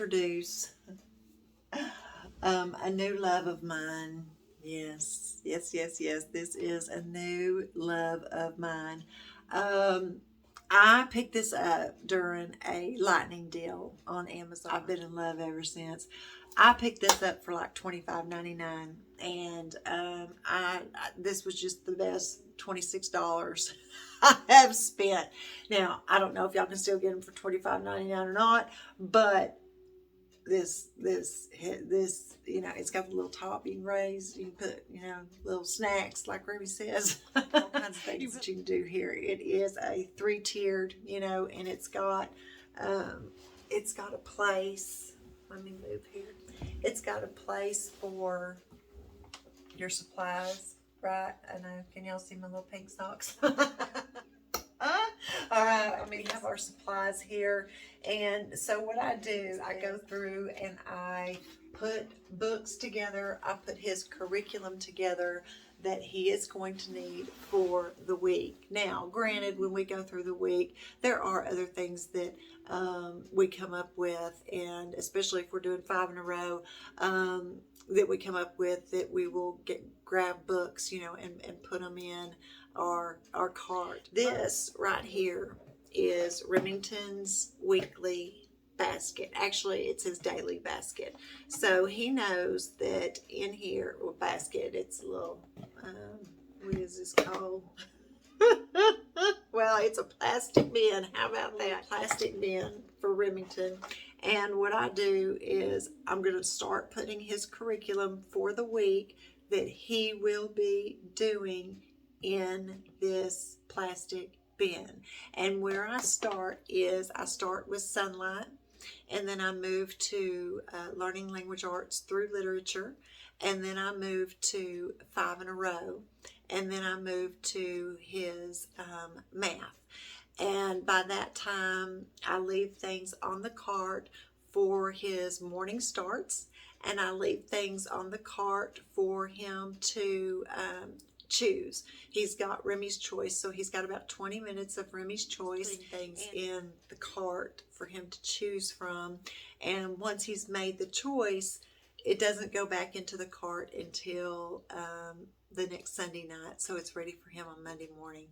introduce a new love of mine. Yes. This is a new love of mine. I picked this up during a lightning deal on Amazon. I've been in love ever since. I picked this up for like $25.99, and this was just the best $26 I have spent. Now I don't know if y'all can still get them for $25.99 or not, but this it's got the little top you can raise, you can put little snacks like Ruby says, all kinds of things that you can do here. It is a 3-tiered, and it's got a place. Let me move here. It's got a place for your supplies, right? I know, can y'all see my little pink socks? All right, we have our supplies here, and so what I do is I go through and I put books together. I put his curriculum together that he is going to need for the week. Now, granted, when we go through the week, there are other things that we come up with, and especially if we're doing 5 in a row, that we come up with, that we will grab books, and put them in our cart. This right here is Remington's weekly basket. Actually, it's his daily basket. So he knows that in here, basket, it's a little, what is this called? Well, it's a plastic bin. How about that? Plastic bin for Remington. And what I do is I'm going to start putting his curriculum for the week that he will be doing in this plastic bin. And where I start is I start with sunlight, and then I move to learning language arts through literature, and then I move to 5 in a row, and then I move to his math. And by that time, I leave things on the cart for his morning starts, and I leave things on the cart for him to choose. He's got Remy's Choice, so he's got about 20 minutes of Remy's Choice, putting things in the cart for him to choose from. And once he's made the choice, it doesn't go back into the cart until the next Sunday night, so it's ready for him on Monday morning.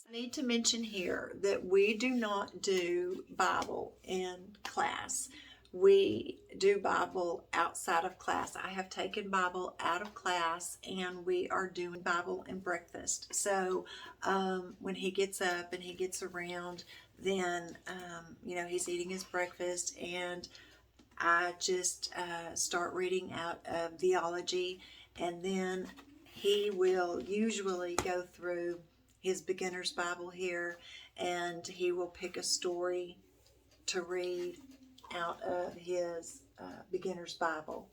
I need to mention here that we do not do Bible in class. We do Bible outside of class. I have taken Bible out of class, and we are doing Bible and breakfast. So when he gets up and he gets around, then he's eating his breakfast, and I just start reading out of theology, and then he will usually go through his beginner's Bible here, and he will pick a story to read out of his beginner's Bible.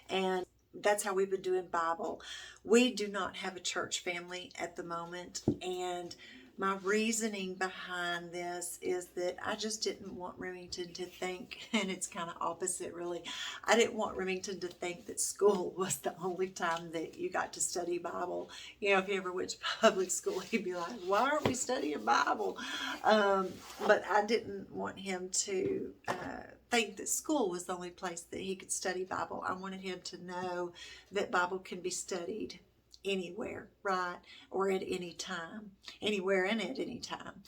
And that's how we've been doing Bible. We do not have a church family at the moment, and my reasoning behind this is that I just didn't want Remington to think, and it's kind of opposite really, I didn't want Remington to think that school was the only time that you got to study Bible. If he ever went to public school, he'd be like, why aren't we studying Bible? But I didn't want him to think that school was the only place that he could study Bible. I wanted him to know that Bible can be studied anywhere, right? Or at any time. Anywhere and at any time.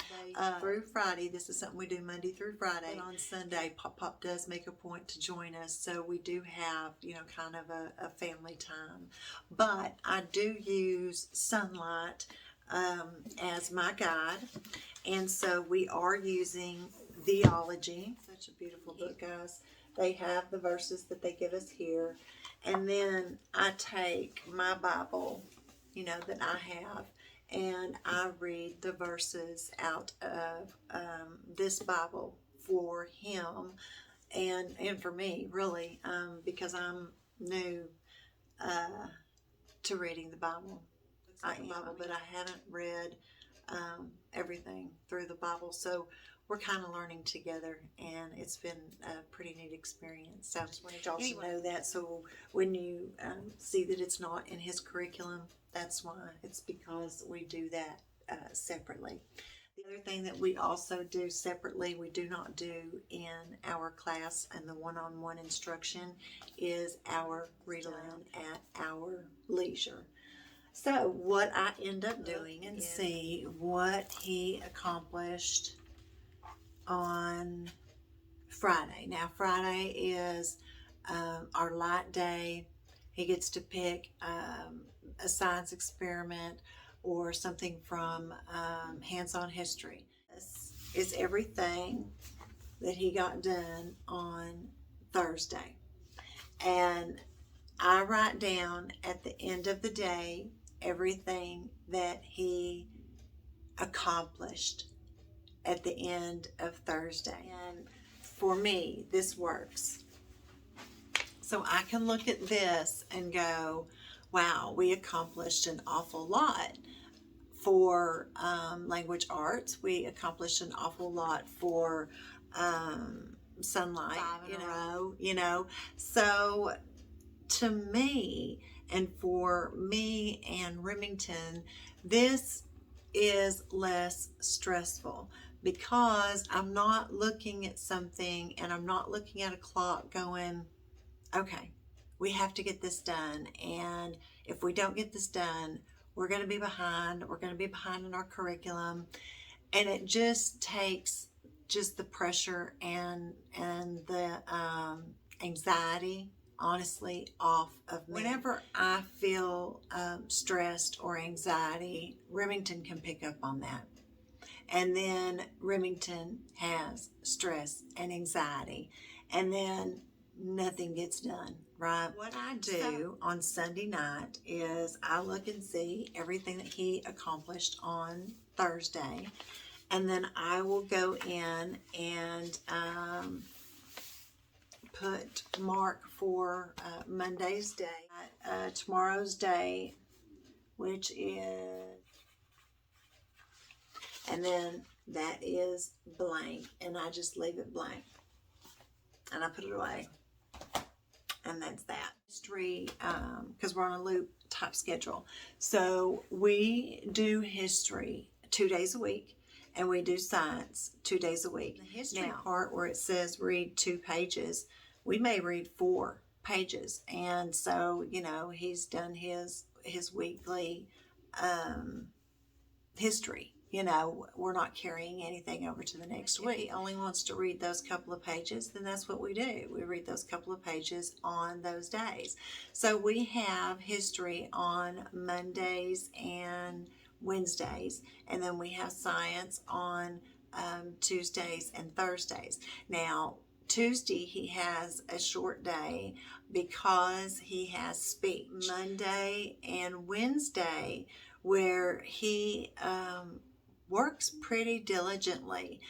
Through Friday. This is something we do Monday through Friday. And on Sunday, Pop does make a point to join us. So we do have, kind of a family time. But I do use Sunlight as my guide. And so we are using Theology. Such a beautiful book, guys. They have the verses that they give us here. And then I take my Bible, that I have, and I read the verses out of this Bible for him and for me, really, because I'm new to reading the Bible. But I haven't read everything through the Bible, so we're kind of learning together, and it's been a pretty neat experience. So I just wanted y'all to know that. So when you see that it's not in his curriculum, that's why. It's because we do that separately. The other thing that we also do separately, we do not do in our class and the one-on-one instruction, is our read aloud at our leisure. So what I end up doing and see what he accomplished on Friday. Now Friday is our light day. He gets to pick a science experiment or something from hands-on history. This is everything that he got done on Thursday. And I write down at the end of the day everything that he accomplished at the end of Thursday. And for me, this works. So I can look at this and go, wow, we accomplished an awful lot for language arts. We accomplished an awful lot for sunlight, 5 in a row, you know. So to me, and for me and Remington, this is less stressful because I'm not looking at something and I'm not looking at a clock going, okay, we have to get this done, and if we don't get this done, we're going to be behind. We're going to be behind in our curriculum, and it just takes just the pressure and the anxiety, honestly, off of me. Whenever I feel stressed or anxiety, Remington can pick up on that. And then Remington has stress and anxiety, and then nothing gets done, right? What I do on Sunday night is I look and see everything that he accomplished on Thursday, and then I will go in and put mark for Monday's day, tomorrow's day, which is, and then that is blank, and I just leave it blank and I put it away, and that's that. History, because we're on a loop type schedule, so we do history 2 days a week, and we do science 2 days a week. The history part where it says read 2 pages, we may read 4 pages, and so, you know, he's done his weekly history. You know, we're not carrying anything over to the next week. If he only wants to read those couple of pages, then that's what we do. We read those couple of pages on those days. So we have history on Mondays and Wednesdays, and then we have science on Tuesdays and Thursdays. Now, Tuesday he has a short day because he has speech. Monday and Wednesday, where he works pretty diligently.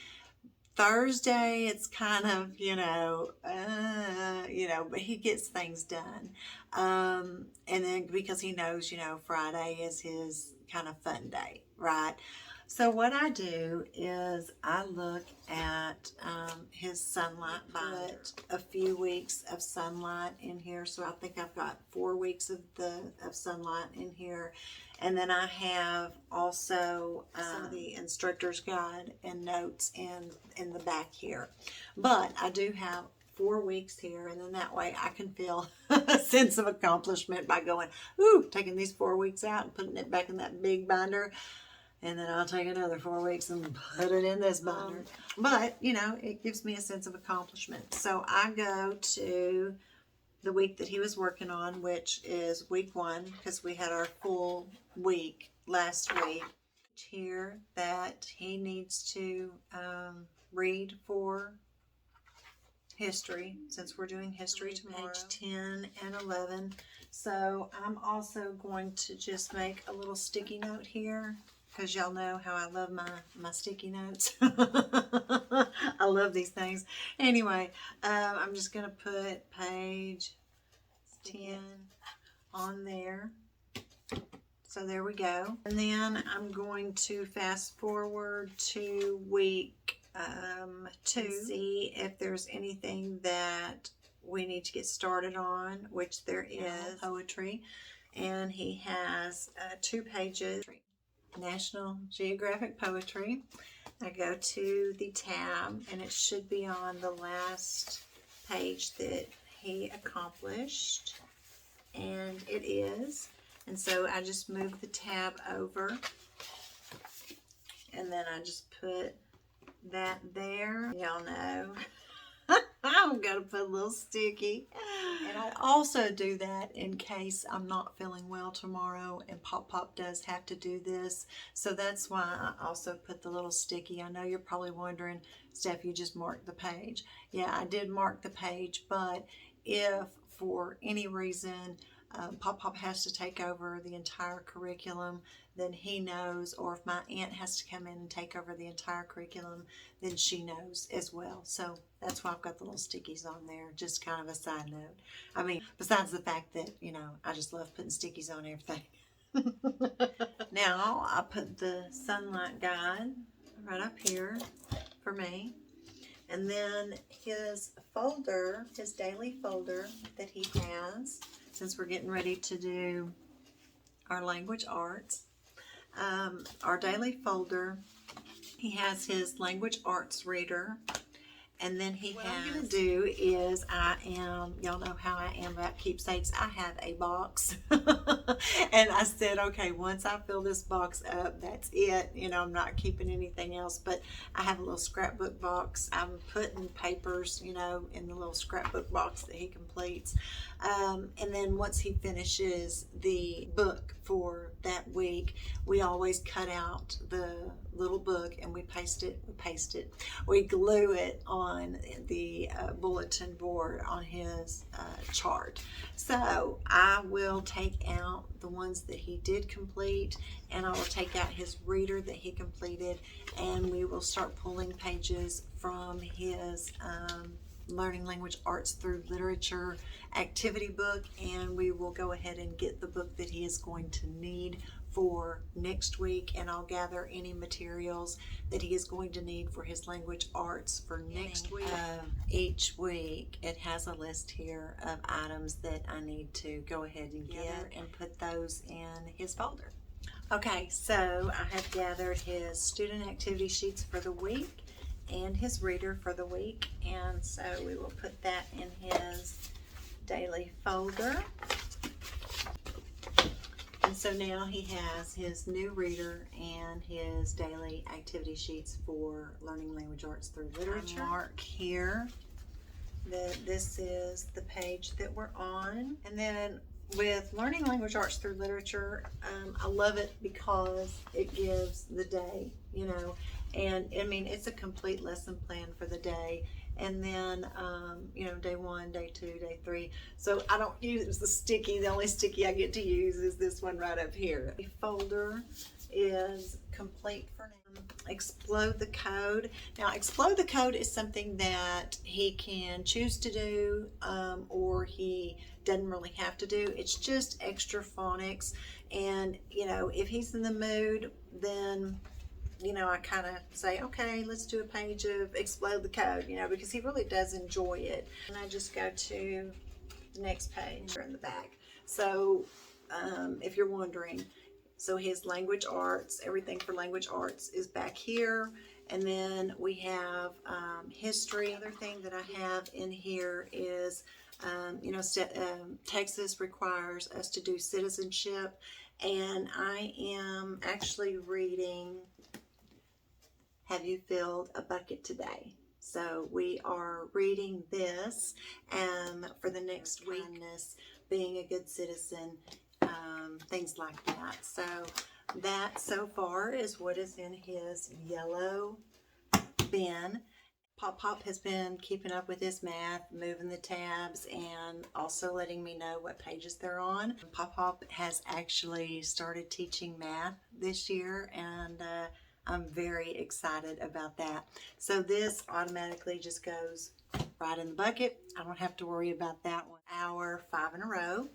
Thursday, it's kind of, but he gets things done. And then because he knows, Friday is his kind of fun day, right? So what I do is I look at his sunlight binder. Put a few weeks of sunlight in here. So I think I've got 4 weeks of sunlight in here. And then I have also some of the instructor's guide and notes in the back here. But I do have 4 weeks here, and then that way I can feel a sense of accomplishment by going, ooh, taking these 4 weeks out and putting it back in that big binder. And then I'll take another 4 weeks and put it in this binder. But, it gives me a sense of accomplishment. So I go to the week that he was working on, which is week 1, because we had our full week last week. Here that he needs to read for history, since we're doing history tomorrow. Page 10 and 11. So I'm also going to just make a little sticky note here, because y'all know how I love my sticky notes. I love these things. Anyway, I'm just going to put page 10 on there. So there we go. And then I'm going to fast forward to week 2. See if there's anything that we need to get started on, which there is. Poetry. And he has 2 pages. National Geographic Poetry. I go to the tab, and it should be on the last page that he accomplished, and it is. And so I just move the tab over, and then I just put that there. Y'all know I'm gonna put a little sticky. And I also do that in case I'm not feeling well tomorrow and Pop does have to do this. So that's why I also put the little sticky. I know you're probably wondering, Steph, you just marked the page. Yeah, I did mark the page, but if for any reason Pop has to take over the entire curriculum, then he knows, or if my aunt has to come in and take over the entire curriculum, then she knows as well. So that's why I've got the little stickies on there, just kind of a side note. I mean, besides the fact that, you know, I just love putting stickies on everything. Now, I put the sunlight guide right up here for me. And then his folder, his daily folder that he has, since we're getting ready to do our language arts, our daily folder, he has his language arts reader. And then what I'm going to do is y'all know how I am about keepsakes. I have a box. And I said, okay, once I fill this box up, that's it. You know, I'm not keeping anything else. But I have a little scrapbook box. I'm putting papers, you know, in the little scrapbook box that he completes. And then once he finishes the book for that week, we always cut out the little book and we we glue it on the bulletin board on his chart. So I will take out the ones that he did complete, and I will take out his reader that he completed, and we will start pulling pages from his Learning Language Arts Through Literature activity book, and we will go ahead and get the book that he is going to need for next week, and I'll gather any materials that he is going to need for his language arts for next week. Each week it has a list here of items that I need to go ahead and get and put those in his folder. Okay, so I have gathered his student activity sheets for the week and his reader for the week, and so we will put that in his daily folder. And so now he has his new reader and his daily activity sheets for Learning Language Arts Through Literature. Mark here that this is the page that we're on. And then with Learning Language Arts Through Literature, I love it because it gives the day, you know, and I mean, it's a complete lesson plan for the day. And then, you know, day 1, day 2, day 3. So I don't use the sticky. The only sticky I get to use is this one right up here. The folder is complete for now. Explode the Code. Now, Explode the Code is something that he can choose to do, or he doesn't really have to do. It's just extra phonics. And, you know, if he's in the mood, then, you know, I kind of say, okay, let's do a page of Explode the Code, you know, because he really does enjoy it. And I just go to the next page in the back. So if you're wondering, so his language arts, everything for language arts is back here. And then we have history. Another thing that I have in here is, you know, Texas requires us to do citizenship. And I am actually reading Have You Filled a Bucket Today? So we are reading this for the next week, being a good citizen, things like that. So that so far is what is in his yellow bin. Pop has been keeping up with his math, moving the tabs, and also letting me know what pages they're on. Pop has actually started teaching math this year, and I'm very excited about that. So this automatically just goes right in the bucket. I don't have to worry about that one. Hour 5 in a row.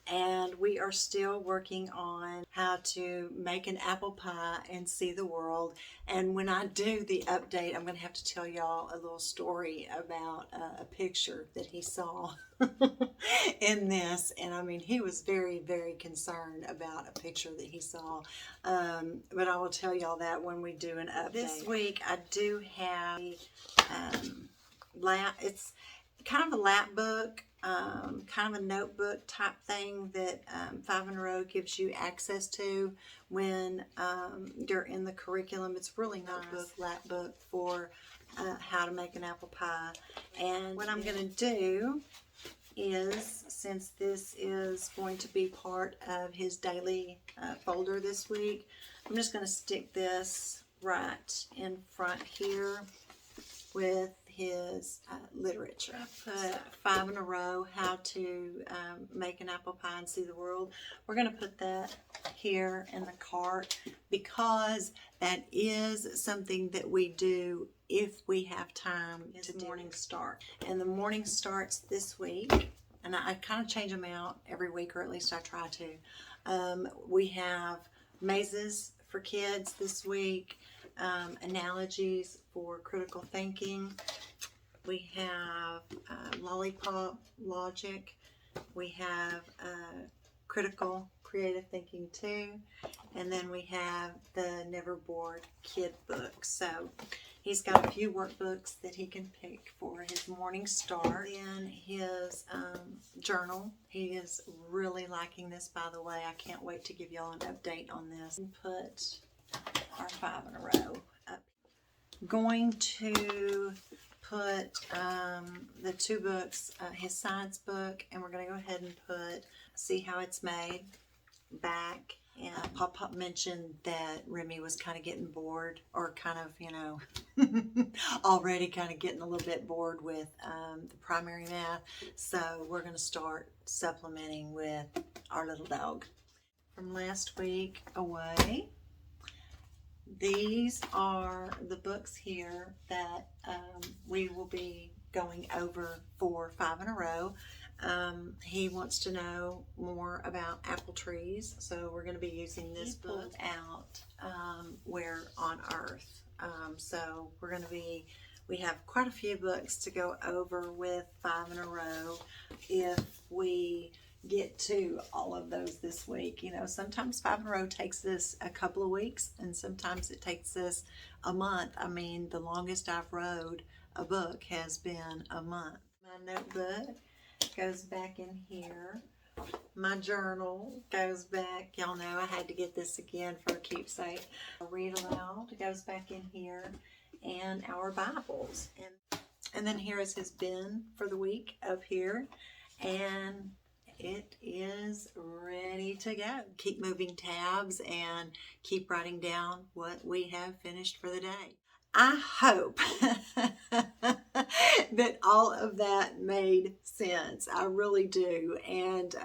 and we are still working on how to make an apple pie and see the world. And when I do the update, I'm going to have to tell y'all a little story about a picture that he saw in this. And I mean, he was very, very concerned about a picture that he saw. But I will tell y'all that when we do an update. This week I do have it's kind of a lap book, kind of a notebook type thing that 5 in a Row gives you access to when you're in the curriculum. It's really nice lap book for how to make an apple pie. And what I'm going to do is, since this is going to be part of his daily folder this week, I'm just going to stick this right in front here with his literature. I put 5 in a Row, how to make an apple pie and see the world. We're going to put that here in the cart because that is something that we do if we have time to morning start. And the morning starts this week, and I kind of change them out every week, or at least I try to. We have mazes for kids this week, analogies for critical thinking. We have lollipop logic. We have critical creative thinking too. And then we have the Never Bored Kid book. So he's got a few workbooks that he can pick for his morning start. In his journal, he is really liking this, by the way. I can't wait to give y'all an update on this. And put our 5 in a Row up. Going to put the 2 books, his science book, and we're going to go ahead and put See How It's Made back. And Pop mentioned that Remy was kind of getting bored, or kind of, you know, already kind of getting a little bit bored with the primary math. So we're going to start supplementing with our little dog. From last week away, these are the books here that we will be going over for 5 in a Row. He wants to know more about apple trees, so we're going to be using this book out Where on Earth. So we're going to be, we have quite a few books to go over with 5 in a Row if we get to all of those this week. You know, sometimes 5 in a Row takes us a couple of weeks, and sometimes it takes us a month. I mean, the longest I've rode a book has been a month. My notebook goes back in here. My journal goes back. Y'all know I had to get this again for a keepsake. Read aloud goes back in here, and our Bibles. And then here is his bin for the week up here. And it is ready to go. Keep moving tabs and keep writing down what we have finished for the day. I hope that all of that made sense. I really do. And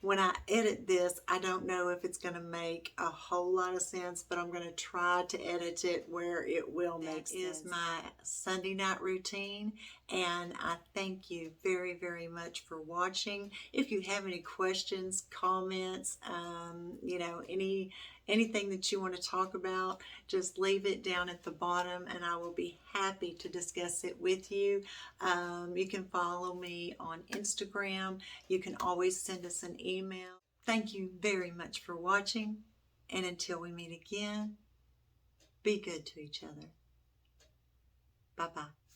when I edit this, I don't know if it's going to make a whole lot of sense, but I'm going to try to edit it where it will make sense. That is my Sunday night routine, and I thank you very, very much for watching. If you have any questions, comments, you know, anything that you want to talk about, just leave it down at the bottom and I will be happy to discuss it with you. You can follow me on Instagram. You can always send us an email. Thank you very much for watching, and until we meet again, be good to each other. Bye-bye.